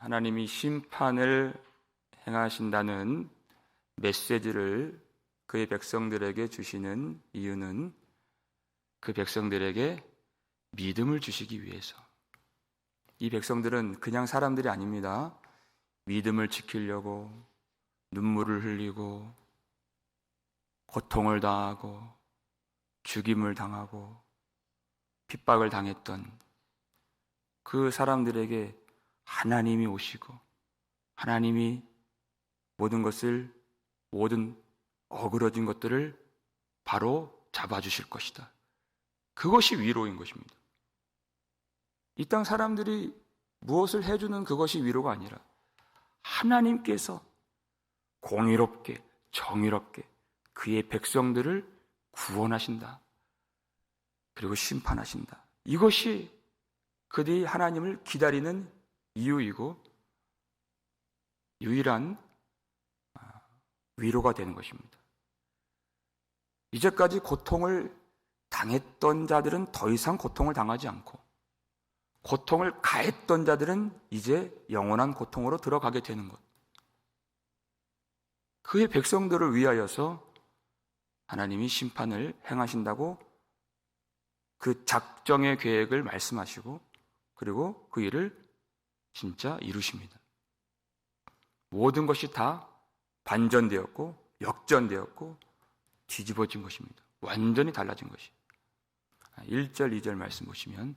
하나님이 심판을 행하신다는 메시지를 그의 백성들에게 주시는 이유는 그 백성들에게 믿음을 주시기 위해서. 이 백성들은 그냥 사람들이 아닙니다. 믿음을 지키려고 눈물을 흘리고 고통을 당하고 죽임을 당하고 핍박을 당했던 그 사람들에게 하나님이 오시고 하나님이 모든 어그러진 것들을 바로 잡아주실 것이다. 그것이 위로인 것입니다. 이 땅 사람들이 무엇을 해주는 그것이 위로가 아니라 하나님께서 공의롭게 정의롭게 그의 백성들을 구원하신다. 그리고 심판하신다. 이것이 그들이 하나님을 기다리는 이유이고 유일한 위로가 되는 것입니다. 이제까지 고통을 당했던 자들은 더 이상 고통을 당하지 않고 고통을 가했던 자들은 이제 영원한 고통으로 들어가게 되는 것. 그의 백성들을 위하여서 하나님이 심판을 행하신다고 그 작정의 계획을 말씀하시고 그리고 그 일을 진짜 이루십니다. 모든 것이 다 반전되었고 역전되었고 뒤집어진 것입니다. 완전히 달라진 것이. 1절, 2절 말씀 보시면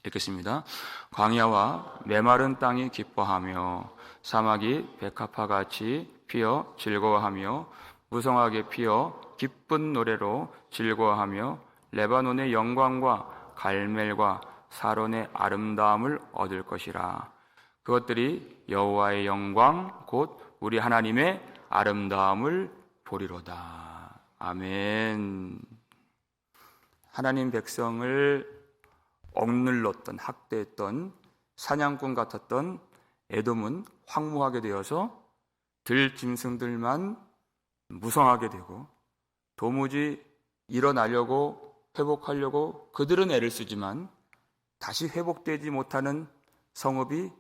읽겠습니다. 광야와 메마른 땅이 기뻐하며 사막이 백합화같이 피어 즐거워하며 무성하게 피어 기쁜 노래로 즐거워하며 레바논의 영광과 갈멜과 사론의 아름다움을 얻을 것이라. 그것들이 여호와의 영광 곧 우리 하나님의 아름다움을 보리로다. 아멘. 하나님 백성을 억눌렀던, 학대했던 사냥꾼 같았던 에돔은 황무하게 되어서 들짐승들만 무성하게 되고 도무지 일어나려고 회복하려고 그들은 애를 쓰지만 다시 회복되지 못하는 성읍이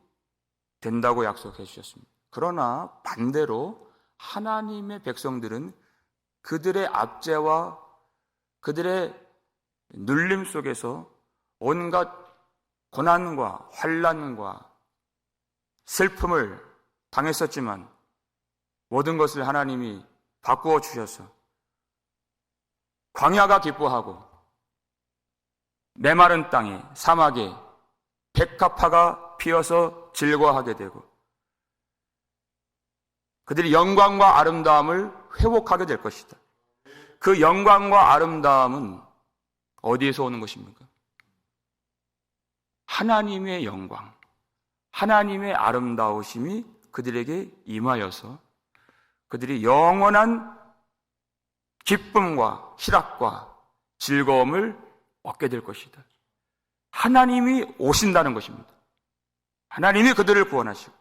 된다고 약속해 주셨습니다. 그러나 반대로 하나님의 백성들은 그들의 압제와 그들의 눌림 속에서 온갖 고난과 환난과 슬픔을 당했었지만 모든 것을 하나님이 바꾸어 주셔서 광야가 기뻐하고 메마른 땅에 사막에 백합화가 피어서 즐거워하게 되고 그들이 영광과 아름다움을 회복하게 될 것이다. 그 영광과 아름다움은 어디에서 오는 것입니까? 하나님의 영광, 하나님의 아름다우심이 그들에게 임하여서 그들이 영원한 기쁨과 희락과 즐거움을 얻게 될 것이다. 하나님이 오신다는 것입니다. 하나님이 그들을 구원하시고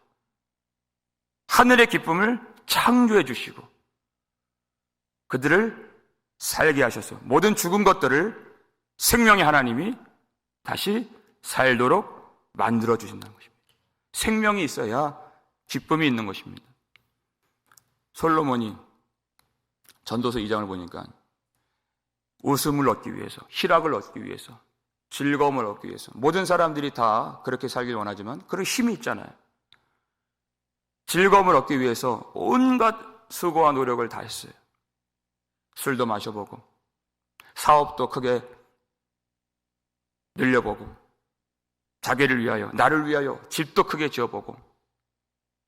하늘의 기쁨을 창조해 주시고 그들을 살게 하셔서 모든 죽은 것들을 생명의 하나님이 다시 살도록 만들어 주신다는 것입니다. 생명이 있어야 기쁨이 있는 것입니다. 솔로몬이 전도서 2장을 보니까 웃음을 얻기 위해서, 희락을 얻기 위해서, 즐거움을 얻기 위해서 모든 사람들이 다 그렇게 살길 원하지만 그런 힘이 있잖아요. 즐거움을 얻기 위해서 온갖 수고와 노력을 다 했어요. 술도 마셔보고 사업도 크게 늘려보고 자기를 위하여, 나를 위하여 집도 크게 지어보고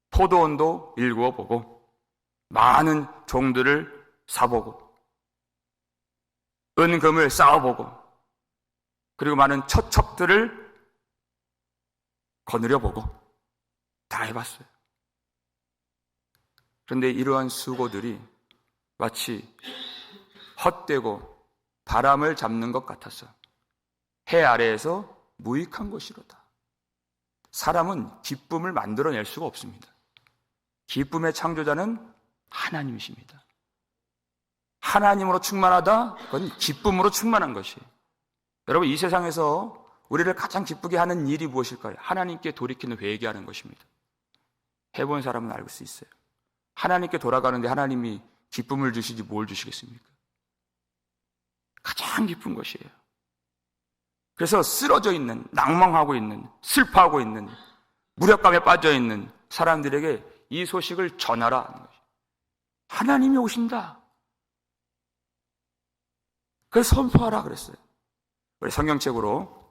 포도원도 일구어보고 많은 종들을 사보고 은금을 쌓아보고 그리고 많은 처첩들을 거느려보고 다 해봤어요. 그런데 이러한 수고들이 마치 헛되고 바람을 잡는 것 같아서 해 아래에서 무익한 것이로다. 사람은 기쁨을 만들어낼 수가 없습니다. 기쁨의 창조자는 하나님이십니다. 하나님으로 충만하다, 그건 기쁨으로 충만한 것이에요. 여러분, 이 세상에서 우리를 가장 기쁘게 하는 일이 무엇일까요? 하나님께 돌이키는 회개하는 것입니다. 해본 사람은 알 수 있어요. 하나님께 돌아가는데 하나님이 기쁨을 주시지 뭘 주시겠습니까? 가장 기쁜 것이에요. 그래서 쓰러져 있는, 낭망하고 있는, 슬퍼하고 있는, 무력감에 빠져 있는 사람들에게 이 소식을 전하라 하는 것이에요. 하나님이 오신다. 그래서 선포하라 그랬어요. 우리 성경책으로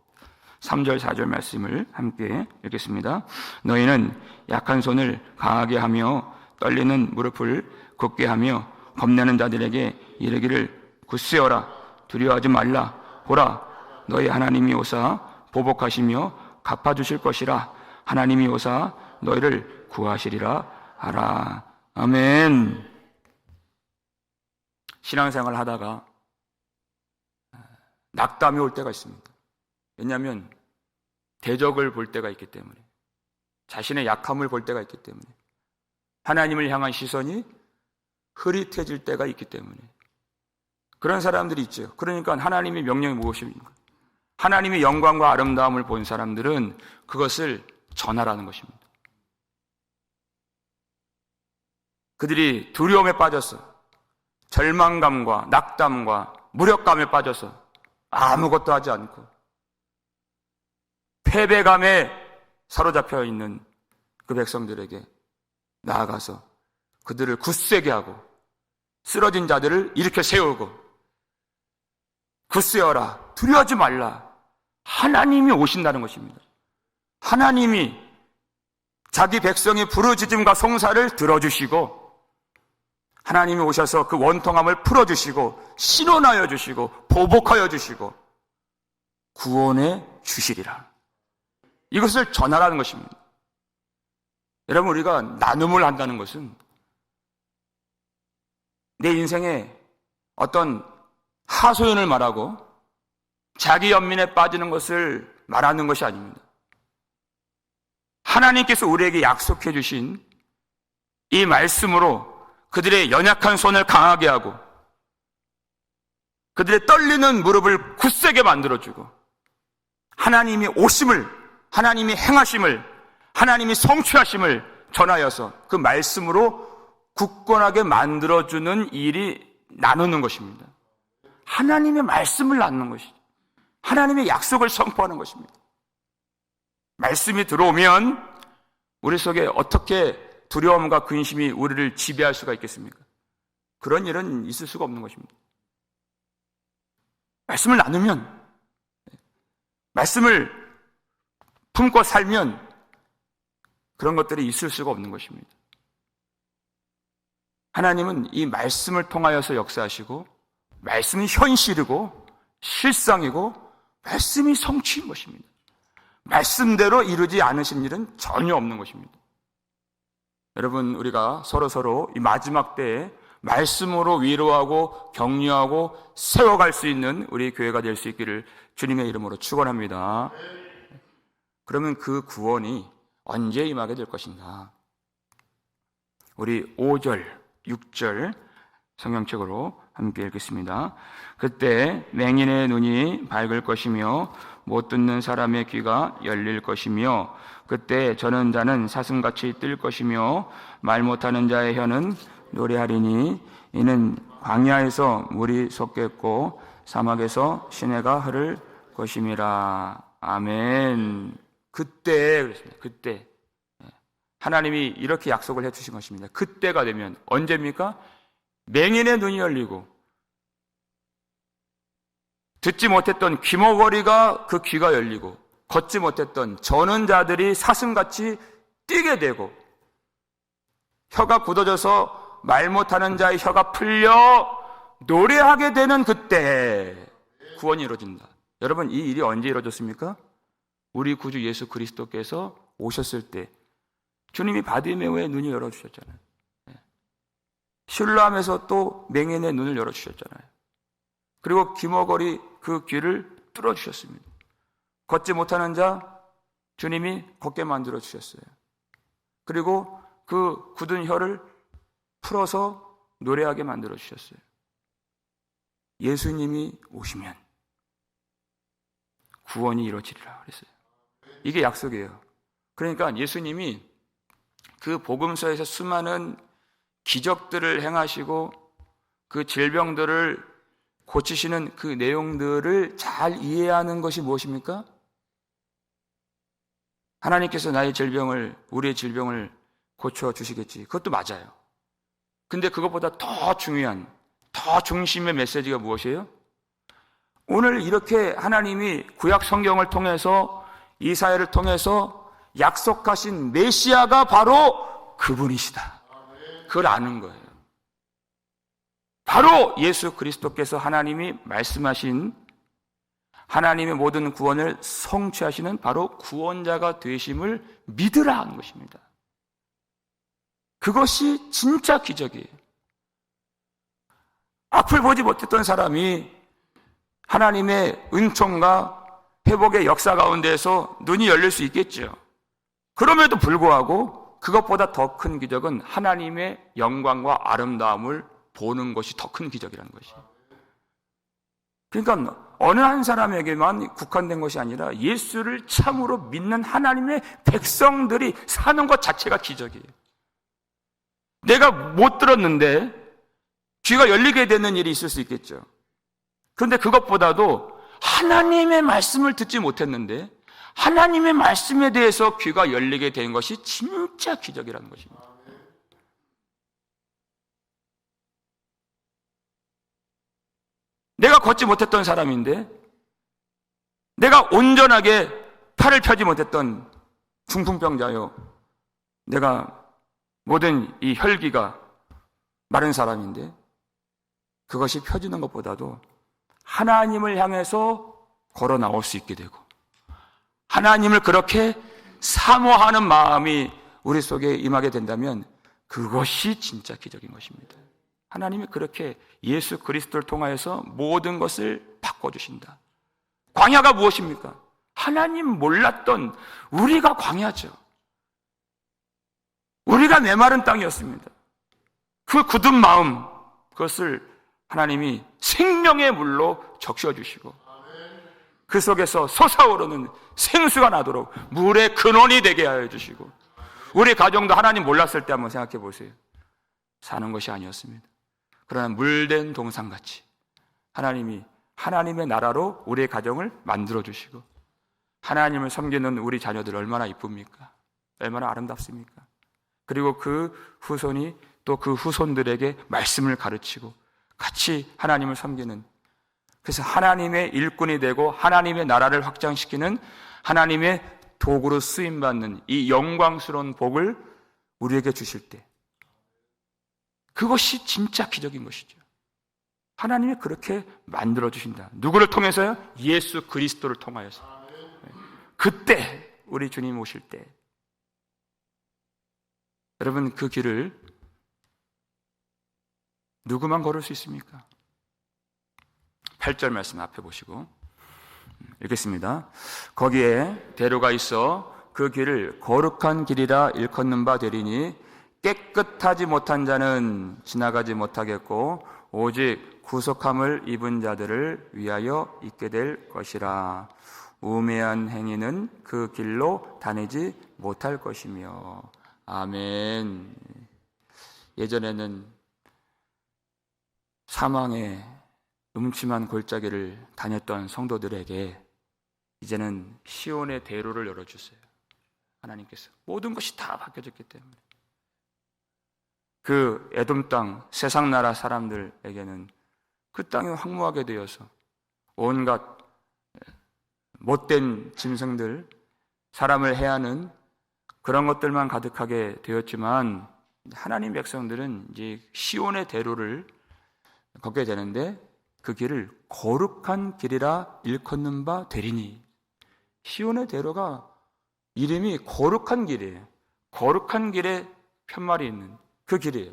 3절 4절 말씀을 함께 읽겠습니다. 너희는 약한 손을 강하게 하며 떨리는 무릎을 굳게 하며 겁내는 자들에게 이르기를 굳세어라 두려워하지 말라. 보라 너희 하나님이 오사 보복하시며 갚아주실 것이라. 하나님이 오사 너희를 구하시리라 하라. 아멘. 신앙생활을 하다가 낙담이 올 때가 있습니다. 왜냐하면 대적을 볼 때가 있기 때문에, 자신의 약함을 볼 때가 있기 때문에, 하나님을 향한 시선이 흐릿해질 때가 있기 때문에 그런 사람들이 있죠. 그러니까 하나님의 명령이 무엇입니까? 하나님의 영광과 아름다움을 본 사람들은 그것을 전하라는 것입니다. 그들이 두려움에 빠져서 절망감과 낙담과 무력감에 빠져서 아무것도 하지 않고 패배감에 사로잡혀 있는 그 백성들에게 나아가서 그들을 굳세게 하고 쓰러진 자들을 일으켜 세우고 굳세어라 두려워하지 말라. 하나님이 오신다는 것입니다. 하나님이 자기 백성의 부르짖음과 송사를 들어주시고 하나님이 오셔서 그 원통함을 풀어주시고 신원하여 주시고 보복하여 주시고 구원해 주시리라. 이것을 전하라는 것입니다. 여러분, 우리가 나눔을 한다는 것은 내 인생에 어떤 하소연을 말하고 자기 연민에 빠지는 것을 말하는 것이 아닙니다. 하나님께서 우리에게 약속해 주신 이 말씀으로 그들의 연약한 손을 강하게 하고 그들의 떨리는 무릎을 굳세게 만들어주고 하나님이 오심을, 하나님이 행하심을, 하나님이 성취하심을 전하여서 그 말씀으로 굳건하게 만들어주는 일이 나누는 것입니다. 하나님의 말씀을 나누는 것이죠. 하나님의 약속을 선포하는 것입니다. 말씀이 들어오면 우리 속에 어떻게 두려움과 근심이 우리를 지배할 수가 있겠습니까? 그런 일은 있을 수가 없는 것입니다. 말씀을 나누면, 말씀을 품고 살면 그런 것들이 있을 수가 없는 것입니다. 하나님은 이 말씀을 통하여서 역사하시고 말씀이 현실이고 실상이고 말씀이 성취인 것입니다. 말씀대로 이루지 않으신 일은 전혀 없는 것입니다. 여러분, 우리가 서로 이 마지막 때에 말씀으로 위로하고 격려하고 세워갈 수 있는 우리 교회가 될 수 있기를 주님의 이름으로 축원합니다. 그러면 그 구원이 언제 임하게 될 것인가? 우리 5절, 6절 성경책으로 함께 읽겠습니다. 그때 맹인의 눈이 밝을 것이며 못 듣는 사람의 귀가 열릴 것이며 그때 저는 자는 사슴같이 뜰 것이며 말 못하는 자의 혀는 노래하리니 이는 광야에서 물이 솟겠고 사막에서 시내가 흐를 것임이라. 아멘. 그때 그렇습니다. 그때 하나님이 이렇게 약속을 해주신 것입니다. 그때가 되면 언제입니까? 맹인의 눈이 열리고 듣지 못했던 귀머거리가 그 귀가 열리고 걷지 못했던 저는 자들이 사슴같이 뛰게 되고 혀가 굳어져서 말 못하는 자의 혀가 풀려 노래하게 되는 그때 구원이 이루어진다. 여러분, 이 일이 언제 이루어졌습니까? 우리 구주 예수 그리스도께서 오셨을 때 주님이 바디메오의 눈이 열어주셨잖아요. 실로암에서 또 맹인의 눈을 열어주셨잖아요. 그리고 귀머거리 그 귀를 뚫어주셨습니다. 걷지 못하는 자 주님이 걷게 만들어주셨어요. 그리고 그 굳은 혀를 풀어서 노래하게 만들어주셨어요. 예수님이 오시면 구원이 이루어지리라 그랬어요. 이게 약속이에요. 그러니까 예수님이 그 복음서에서 수많은 기적들을 행하시고 그 질병들을 고치시는 그 내용들을 잘 이해하는 것이 무엇입니까? 하나님께서 우리의 질병을 고쳐주시겠지. 그것도 맞아요. 근데 그것보다 더 중요한, 더 중심의 메시지가 무엇이에요? 오늘 이렇게 하나님이 구약 성경을 통해서 이사야를 통해서 약속하신 메시아가 바로 그분이시다. 그걸 아는 거예요. 바로 예수 그리스도께서 하나님이 말씀하신 하나님의 모든 구원을 성취하시는 바로 구원자가 되심을 믿으라 하는 것입니다. 그것이 진짜 기적이에요. 앞을 보지 못했던 사람이 하나님의 은총과 회복의 역사 가운데에서 눈이 열릴 수 있겠죠. 그럼에도 불구하고 그것보다 더 큰 기적은 하나님의 영광과 아름다움을 보는 것이 더 큰 기적이라는 것이에요. 그러니까 어느 한 사람에게만 국한된 것이 아니라 예수를 참으로 믿는 하나님의 백성들이 사는 것 자체가 기적이에요. 내가 못 들었는데 귀가 열리게 되는 일이 있을 수 있겠죠. 그런데 그것보다도 하나님의 말씀을 듣지 못했는데 하나님의 말씀에 대해서 귀가 열리게 된 것이 진짜 기적이라는 것입니다. 내가 걷지 못했던 사람인데 내가 온전하게 팔을 펴지 못했던 중풍병자요. 내가 모든 이 혈기가 마른 사람인데 그것이 펴지는 것보다도 하나님을 향해서 걸어 나올 수 있게 되고 하나님을 그렇게 사모하는 마음이 우리 속에 임하게 된다면 그것이 진짜 기적인 것입니다. 하나님이 그렇게 예수 그리스도를 통하여서 모든 것을 바꿔주신다. 광야가 무엇입니까? 하나님 몰랐던 우리가 광야죠. 우리가 메마른 땅이었습니다. 그 굳은 마음, 그것을 하나님이 생명의 물로 적셔주시고 그 속에서 솟아오르는 생수가 나도록 물의 근원이 되게 하여 주시고 우리 가정도 하나님 몰랐을 때 한번 생각해 보세요. 사는 것이 아니었습니다. 그러나 물된 동산같이 하나님이 하나님의 나라로 우리의 가정을 만들어주시고 하나님을 섬기는 우리 자녀들 얼마나 이쁩니까? 얼마나 아름답습니까? 그리고 그 후손이 또 그 후손들에게 말씀을 가르치고 같이 하나님을 섬기는 그래서 하나님의 일꾼이 되고 하나님의 나라를 확장시키는 하나님의 도구로 쓰임받는 이 영광스러운 복을 우리에게 주실 때 그것이 진짜 기적인 것이죠. 하나님이 그렇게 만들어주신다. 누구를 통해서요? 예수 그리스도를 통하여서. 그때 우리 주님 오실 때 여러분 그 길을 누구만 걸을 수 있습니까? 8절 말씀 앞에 보시고 읽겠습니다. 거기에 대로가 있어 그 길을 거룩한 길이라 일컫는 바 되리니 깨끗하지 못한 자는 지나가지 못하겠고 오직 구속함을 입은 자들을 위하여 있게 될 것이라. 우매한 행위는 그 길로 다니지 못할 것이며. 아멘. 예전에는 사망의 음침한 골짜기를 다녔던 성도들에게 이제는 시온의 대로를 열어주세요. 하나님께서 모든 것이 다 바뀌어졌기 때문에 그 에돔 땅 세상 나라 사람들에게는 그 땅이 황무하게 되어서 온갖 못된 짐승들 사람을 해하는 그런 것들만 가득하게 되었지만 하나님 백성들은 이제 시온의 대로를 걷게 되는데 그 길을 거룩한 길이라 일컫는 바 되리니. 시온의 대로가 이름이 거룩한 길이에요. 거룩한 길에 편말이 있는 그 길이에요.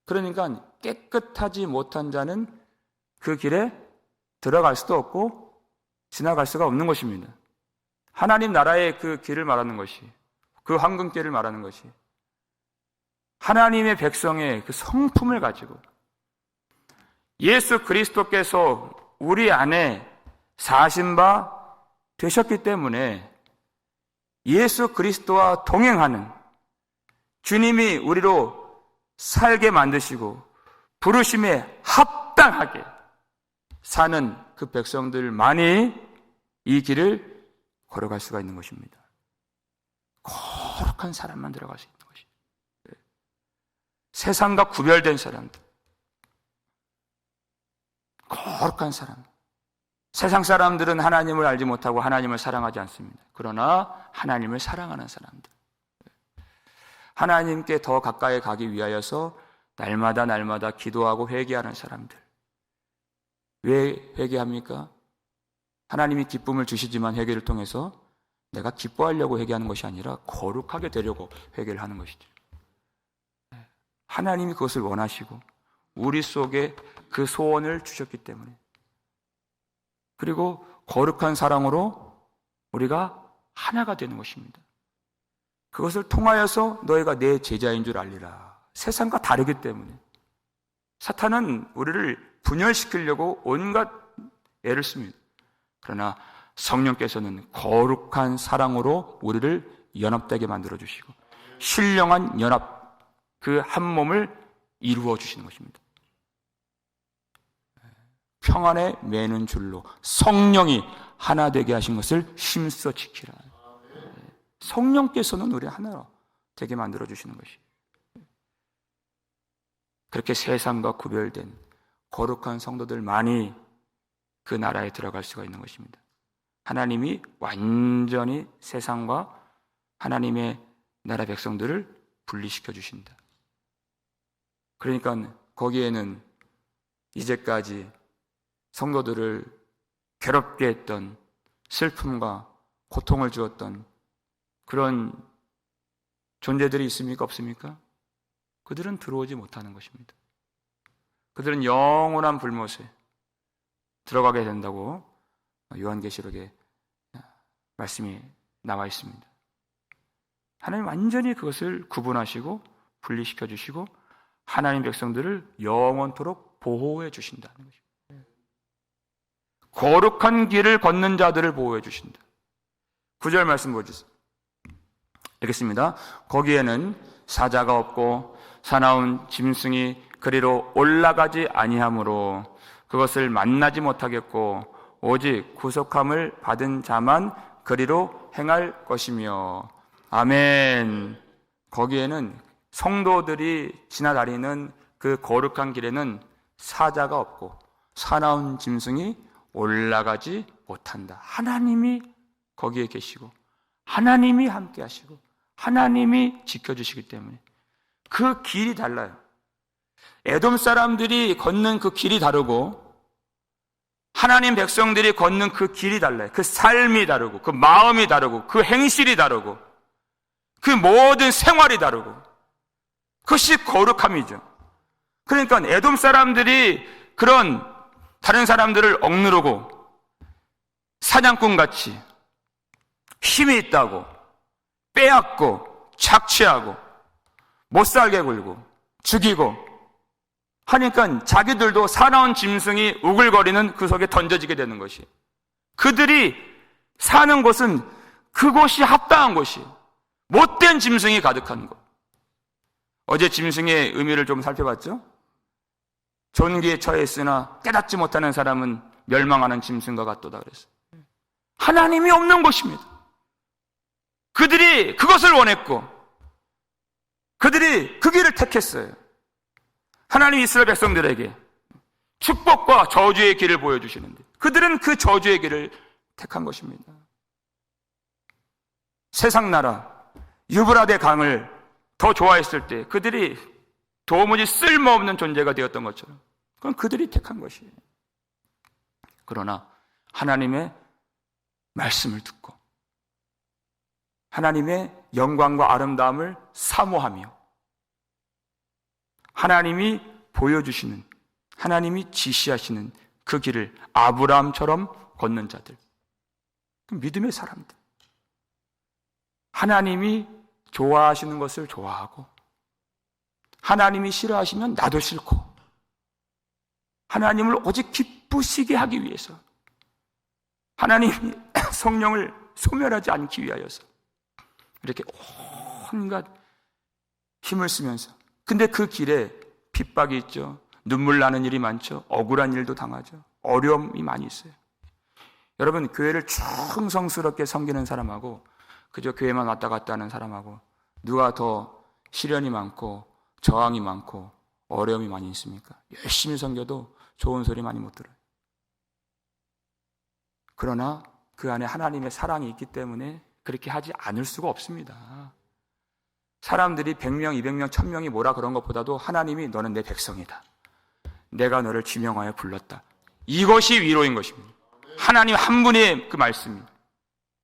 그러니까 깨끗하지 못한 자는 그 길에 들어갈 수도 없고 지나갈 수가 없는 것입니다. 하나님 나라의 그 길을 말하는 것이, 그 황금길을 말하는 것이 하나님의 백성의 그 성품을 가지고 예수 그리스도께서 우리 안에 사신 바 되셨기 때문에 예수 그리스도와 동행하는, 주님이 우리로 살게 만드시고 부르심에 합당하게 사는 그 백성들만이 이 길을 걸어갈 수가 있는 것입니다. 거룩한 사람만 들어갈 수 있는 것입니다. 세상과 구별된 사람들, 거룩한 사람. 세상 사람들은 하나님을 알지 못하고 하나님을 사랑하지 않습니다. 그러나 하나님을 사랑하는 사람들, 하나님께 더 가까이 가기 위하여서 날마다 기도하고 회개하는 사람들. 왜 회개합니까? 하나님이 기쁨을 주시지만 회개를 통해서 내가 기뻐하려고 회개하는 것이 아니라 거룩하게 되려고 회개를 하는 것이죠. 하나님이 그것을 원하시고 우리 속에 그 소원을 주셨기 때문에, 그리고 거룩한 사랑으로 우리가 하나가 되는 것입니다. 그것을 통하여서 너희가 내 제자인 줄 알리라. 세상과 다르기 때문에 사탄은 우리를 분열시키려고 온갖 애를 씁니다. 그러나 성령께서는 거룩한 사랑으로 우리를 연합되게 만들어주시고 신령한 연합, 그 한 몸을 이루어 주시는 것입니다. 평안에 매는 줄로 성령이 하나 되게 하신 것을 힘써 지키라. 성령께서는 우리 하나 되게 만들어 주시는 것이, 그렇게 세상과 구별된 거룩한 성도들만이 그 나라에 들어갈 수가 있는 것입니다. 하나님이 완전히 세상과 하나님의 나라 백성들을 분리시켜 주신다. 그러니까 거기에는 이제까지 성도들을 괴롭게 했던, 슬픔과 고통을 주었던 그런 존재들이 있습니까? 없습니까? 그들은 들어오지 못하는 것입니다. 그들은 영원한 불못에 들어가게 된다고 요한계시록에 말씀이 나와 있습니다. 하나님 완전히 그것을 구분하시고 분리시켜 주시고 하나님 백성들을 영원토록 보호해 주신다는 것입니다. 거룩한 길을 걷는 자들을 보호해 주신다. 9절 말씀 보여주세요. 읽겠습니다. 거기에는 사자가 없고 사나운 짐승이 그리로 올라가지 아니하므로 그것을 만나지 못하겠고 오직 구속함을 받은 자만 그리로 행할 것이며. 아멘. 거기에는 성도들이 지나다니는 그 거룩한 길에는 사자가 없고 사나운 짐승이 올라가지 못한다. 하나님이 거기에 계시고 하나님이 함께 하시고 하나님이 지켜주시기 때문에 그 길이 달라요. 에돔 사람들이 걷는 그 길이 다르고 하나님 백성들이 걷는 그 길이 달라요. 그 삶이 다르고 그 마음이 다르고 그 행실이 다르고 그 모든 생활이 다르고 그것이 거룩함이죠. 그러니까 에돔 사람들이 그런 다른 사람들을 억누르고 사냥꾼같이 힘이 있다고 빼앗고 착취하고 못살게 굴고 죽이고 하니까 자기들도 사나운 짐승이 우글거리는 그 속에 던져지게 되는 것이, 그들이 사는 곳은 그곳이 합당한 곳이, 못된 짐승이 가득한 곳. 어제 짐승의 의미를 좀 살펴봤죠? 존귀에 처해 있으나 깨닫지 못하는 사람은 멸망하는 짐승과 같도다 그랬어요. 하나님이 없는 곳입니다. 그들이 그것을 원했고 그들이 그 길을 택했어요. 하나님 이스라엘 백성들에게 축복과 저주의 길을 보여주시는데 그들은 그 저주의 길을 택한 것입니다. 세상 나라 유브라데 강을 더 좋아했을 때 그들이 도무지 쓸모없는 존재가 되었던 것처럼 그건 그들이 택한 것이에요. 그러나 하나님의 말씀을 듣고 하나님의 영광과 아름다움을 사모하며 하나님이 보여주시는, 하나님이 지시하시는 그 길을 아브라함처럼 걷는 자들, 믿음의 사람들, 하나님이 좋아하시는 것을 좋아하고 하나님이 싫어하시면 나도 싫고 하나님을 오직 기쁘시게 하기 위해서 하나님이 성령을 소멸하지 않기 위하여서 이렇게 온갖 힘을 쓰면서, 근데 그 길에 핍박이 있죠. 눈물 나는 일이 많죠. 억울한 일도 당하죠. 어려움이 많이 있어요. 여러분, 교회를 충성스럽게 섬기는 사람하고 그저 교회만 왔다 갔다 하는 사람하고 누가 더 시련이 많고 저항이 많고 어려움이 많이 있습니까? 열심히 섬겨도 좋은 소리 많이 못 들어요. 그러나 그 안에 하나님의 사랑이 있기 때문에 그렇게 하지 않을 수가 없습니다. 사람들이 100명, 200명, 1000명이 뭐라 그런 것보다도 하나님이 너는 내 백성이다, 내가 너를 지명하여 불렀다, 이것이 위로인 것입니다. 하나님 한 분의 그 말씀입니다.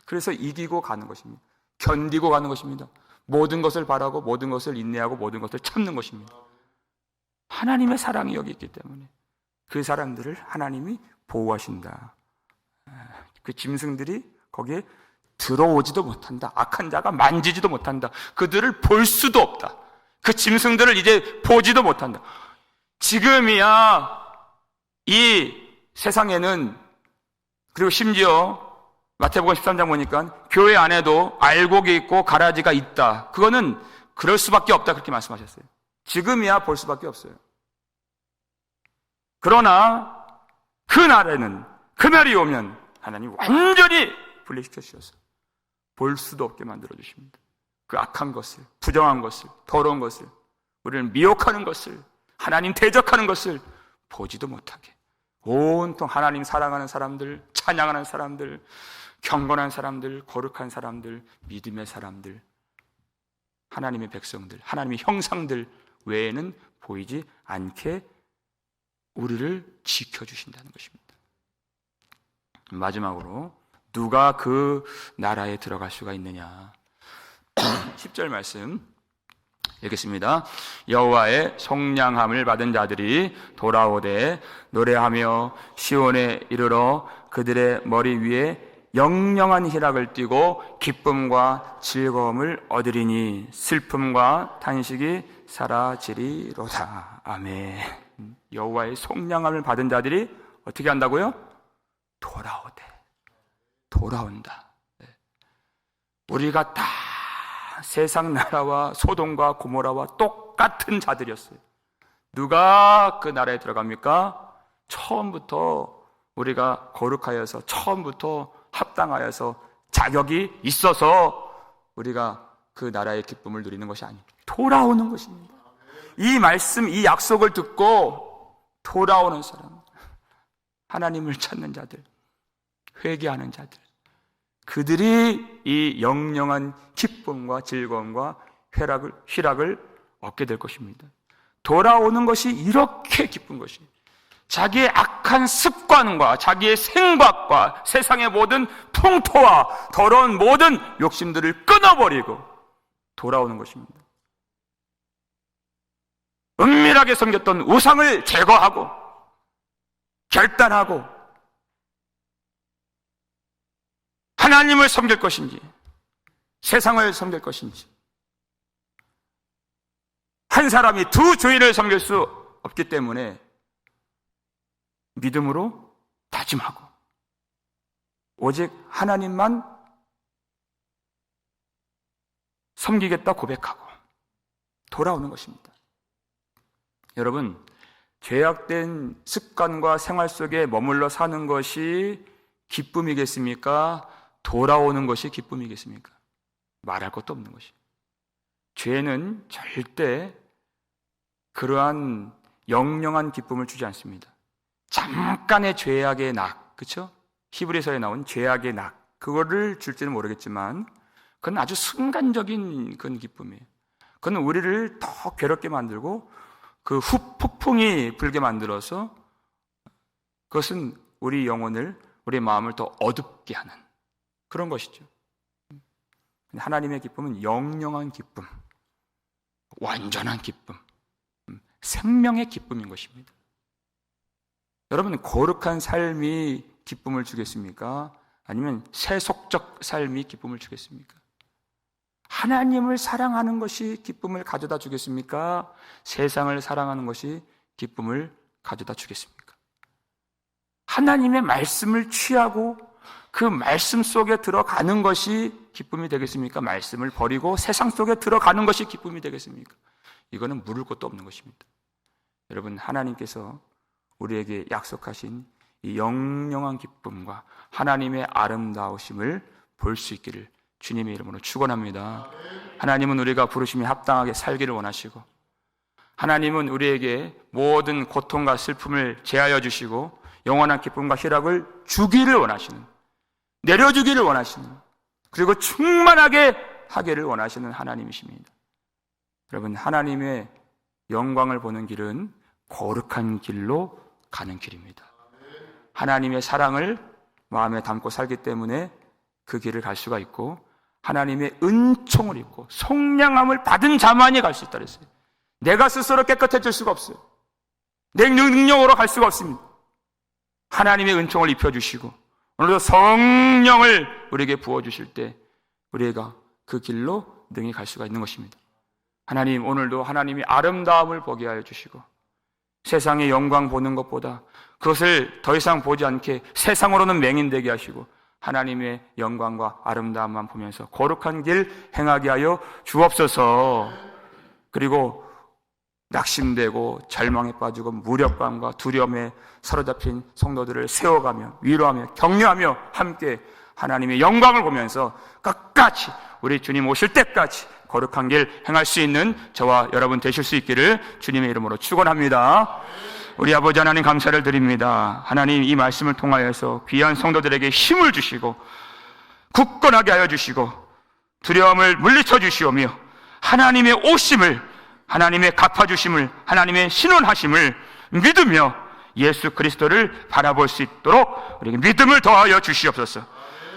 그래서 이기고 가는 것입니다. 견디고 가는 것입니다. 모든 것을 바라고 모든 것을 인내하고 모든 것을 참는 것입니다. 하나님의 사랑이 여기 있기 때문에 그 사람들을 하나님이 보호하신다. 그 짐승들이 거기에 들어오지도 못한다. 악한 자가 만지지도 못한다. 그들을 볼 수도 없다. 그 짐승들을 이제 보지도 못한다. 지금이야 이 세상에는, 그리고 심지어 마태복음 13장 보니까 교회 안에도 알곡이 있고 가라지가 있다. 그거는 그럴 수밖에 없다, 그렇게 말씀하셨어요. 지금이야 볼 수밖에 없어요. 그러나 그날이 오면 하나님 완전히 분리시켜 주셔서 볼 수도 없게 만들어 주십니다. 그 악한 것을, 부정한 것을, 더러운 것을, 우리를 미혹하는 것을, 하나님 대적하는 것을 보지도 못하게 온통 하나님 사랑하는 사람들, 찬양하는 사람들, 경건한 사람들, 거룩한 사람들, 믿음의 사람들, 하나님의 백성들, 하나님의 형상들 외에는 보이지 않게 우리를 지켜주신다는 것입니다. 마지막으로 누가 그 나라에 들어갈 수가 있느냐. 10절 말씀 읽겠습니다. 여호와의 속량함을 받은 자들이 돌아오되 노래하며 시온에 이르러 그들의 머리 위에 영영한 희락을 띠고 기쁨과 즐거움을 얻으리니 슬픔과 탄식이 사라지리로다. 아멘. 여호와의 속량함을 받은 자들이 어떻게 한다고요? 돌아온다. 우리가 다 세상 나라와 소돔과 고모라와 똑같은 자들이었어요. 누가 그 나라에 들어갑니까? 처음부터 우리가 거룩하여서, 처음부터 합당하여서, 자격이 있어서 우리가 그 나라의 기쁨을 누리는 것이 아니에요. 돌아오는 것입니다. 이 말씀, 이 약속을 듣고 돌아오는 사람, 하나님을 찾는 자들, 회개하는 자들, 그들이 이 영영한 기쁨과 즐거움과 희락을 얻게 될 것입니다. 돌아오는 것이 이렇게 기쁜 것이, 자기의 악한 습관과 자기의 생각과 세상의 모든 풍토와 더러운 모든 욕심들을 끊어버리고 돌아오는 것입니다. 은밀하게 섬겼던 우상을 제거하고 결단하고 하나님을 섬길 것인지 세상을 섬길 것인지, 한 사람이 두 주인을 섬길 수 없기 때문에 믿음으로 다짐하고 오직 하나님만 섬기겠다 고백하고 돌아오는 것입니다. 여러분, 죄악된 습관과 생활 속에 머물러 사는 것이 기쁨이겠습니까? 돌아오는 것이 기쁨이겠습니까? 말할 것도 없는 것이. 죄는 절대 그러한 영영한 기쁨을 주지 않습니다. 잠깐의 죄악의 낙, 그렇죠? 히브리서에 나온 죄악의 낙, 그거를 줄지는 모르겠지만 그건 아주 순간적인 그런 기쁨이에요. 그건 우리를 더 괴롭게 만들고 그 폭풍이 불게 만들어서 그것은 우리 영혼을, 우리 마음을 더 어둡게 하는 그런 것이죠. 하나님의 기쁨은 영영한 기쁨, 완전한 기쁨, 생명의 기쁨인 것입니다. 여러분, 거룩한 삶이 기쁨을 주겠습니까? 아니면 세속적 삶이 기쁨을 주겠습니까? 하나님을 사랑하는 것이 기쁨을 가져다 주겠습니까? 세상을 사랑하는 것이 기쁨을 가져다 주겠습니까? 하나님의 말씀을 취하고 그 말씀 속에 들어가는 것이 기쁨이 되겠습니까? 말씀을 버리고 세상 속에 들어가는 것이 기쁨이 되겠습니까? 이거는 물을 것도 없는 것입니다. 여러분, 하나님께서 우리에게 약속하신 이 영영한 기쁨과 하나님의 아름다우심을 볼 수 있기를 주님의 이름으로 축원합니다. 하나님은 우리가 부르심에 합당하게 살기를 원하시고, 하나님은 우리에게 모든 고통과 슬픔을 제하여 주시고 영원한 기쁨과 희락을 주기를 원하시는, 내려주기를 원하시는, 그리고 충만하게 하기를 원하시는 하나님이십니다. 여러분, 하나님의 영광을 보는 길은 거룩한 길로 가는 길입니다. 하나님의 사랑을 마음에 담고 살기 때문에 그 길을 갈 수가 있고, 하나님의 은총을 입고 속량함을 받은 자만이 갈 수 있다 그랬어요. 내가 스스로 깨끗해질 수가 없어요. 내 능력으로 갈 수가 없습니다. 하나님의 은총을 입혀주시고 오늘도 성령을 우리에게 부어주실 때 우리가 그 길로 능히 갈 수가 있는 것입니다. 하나님, 오늘도 하나님의 아름다움을 보게 하여 주시고 세상의 영광 보는 것보다 그것을 더 이상 보지 않게 세상으로는 맹인되게 하시고 하나님의 영광과 아름다움만 보면서 거룩한 길 행하게 하여 주옵소서. 그리고 낙심되고 절망에 빠지고 무력감과 두려움에 사로잡힌 성도들을 세워가며 위로하며 격려하며 함께 하나님의 영광을 보면서 끝까지 우리 주님 오실 때까지 거룩한 길 행할 수 있는 저와 여러분 되실 수 있기를 주님의 이름으로 축원합니다. 우리 아버지 하나님, 감사를 드립니다. 하나님, 이 말씀을 통하여서 귀한 성도들에게 힘을 주시고 굳건하게 하여 주시고 두려움을 물리쳐 주시오며 하나님의 오심을, 하나님의 갚아주심을, 하나님의 신원하심을 믿으며 예수 그리스도를 바라볼 수 있도록 우리에게 믿음을 더하여 주시옵소서.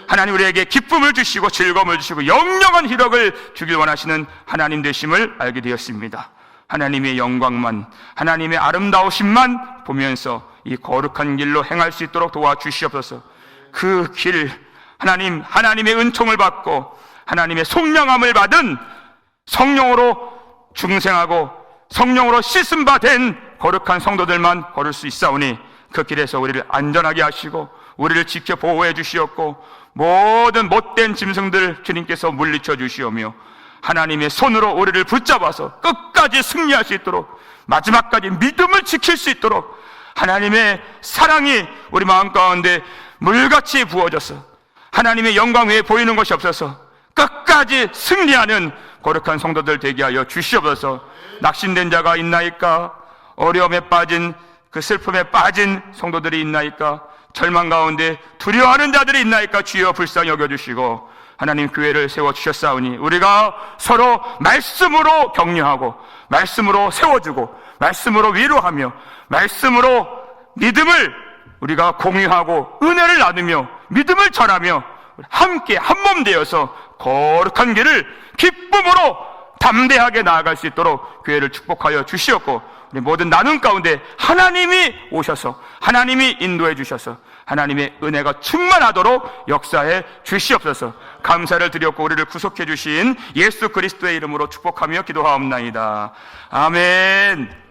하나님, 우리에게 기쁨을 주시고 즐거움을 주시고 영영한 희락을 주길 원하시는 하나님 되심을 알게 되었습니다. 하나님의 영광만, 하나님의 아름다우심만 보면서 이 거룩한 길로 행할 수 있도록 도와주시옵소서. 그 길, 하나님의 은총을 받고 하나님의 속량함을 받은 성령으로 중생하고 성령으로 씻음 받은 거룩한 성도들만 걸을 수 있사오니 그 길에서 우리를 안전하게 하시고 우리를 지켜 보호해 주시옵고 모든 못된 짐승들 주님께서 물리쳐 주시오며 하나님의 손으로 우리를 붙잡아서 끝까지 승리할 수 있도록 마지막까지 믿음을 지킬 수 있도록 하나님의 사랑이 우리 마음 가운데 물같이 부어져서 하나님의 영광 외에 보이는 것이 없어서 끝까지 승리하는 거룩한 성도들 되게 하여 주시옵소서. 낙심된 자가 있나이까? 어려움에 빠진, 그 슬픔에 빠진 성도들이 있나이까? 절망 가운데 두려워하는 자들이 있나이까? 주여 불쌍히 여겨주시고 하나님 교회를 세워주셨사오니 우리가 서로 말씀으로 격려하고 말씀으로 세워주고 말씀으로 위로하며 말씀으로 믿음을 우리가 공유하고 은혜를 나누며 믿음을 전하며 함께 한몸 되어서 거룩한 길을 기쁨으로 담대하게 나아갈 수 있도록 교회를 축복하여 주시옵고 우리 모든 나눔 가운데 하나님이 오셔서 하나님이 인도해 주셔서 하나님의 은혜가 충만하도록 역사해 주시옵소서. 감사를 드렸고 우리를 구속해 주신 예수 그리스도의 이름으로 축복하며 기도하옵나이다. 아멘.